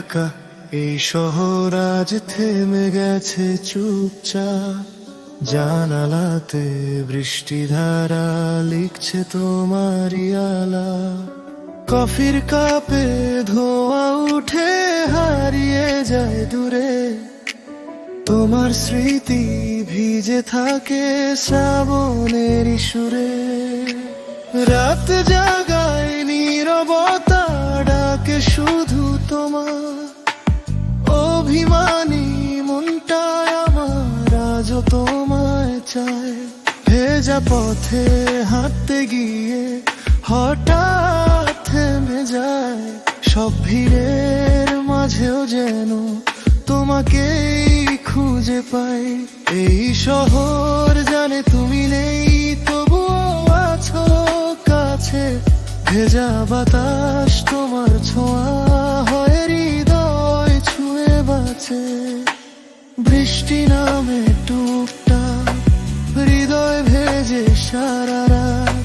ঢাকা এই শহর আজ থেমে গেছে চুপচাপ। জানালাতে বৃষ্টিধারা লিখছে তোমারই আলা। কফির কাপে ধোঁয়া উঠে হারিয়ে যায় দূরে। তোমার স্মৃতি ভিজে থাকে শ্রাবণের সুরে। রাত জাগায় নীরবতা ডাকে শুধু তোমার। অভিমানী মনটায় আমার আজও তোমায় চায়। ভেজা পথে হাঁটতে গিয়ে হঠাৎ থেমে যায়। সব ভিড়ের মাঝেও যেন তোমাকেই খুঁজে পাই। এই শহর জানে তুমি নেই, তবুও আছো কাছে। ভেজা বাতাস তোমার ছোঁয়া হয় হৃদয় ছুঁয়ে বাঁচে। বৃষ্টি নামে টুকটাক হৃদয় ভেজে সারা রাত।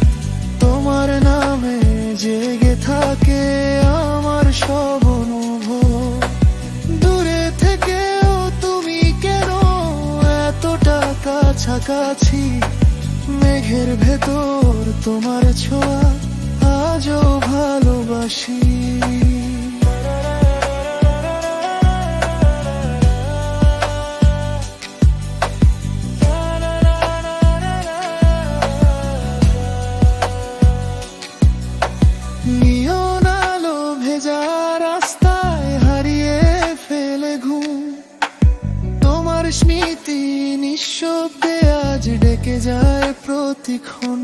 তোমার নামে জেগে থাকে আমার সব অনুভব। দূরে থেকেও তুমি কেন এতটা কাছাকাছি। মেঘের ভেতর তোমার ছোঁয়া আজও ভালোবাসি। নিয়ন আলো ভেজা রাস্তায় হারিয়ে ফেলে ঘুম। তোমার স্মৃতি নিঃশব্দে আজ ডেকে যায় প্রতিক্ষণ।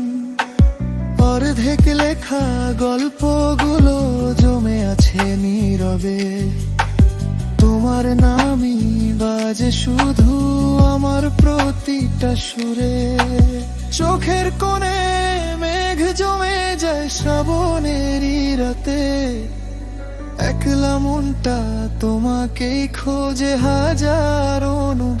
অর্ধেক লেখা গল্পগুলো জমে আছে নীরবে। তোমার নামই বাজে শুধু আমার প্রতিটা সুরে। চোখের কোণে মেঘ জমে যায় শ্রাবণেরই রাতে। একলা মনটা তোমাকেই খোঁজে হাজার অনুভব।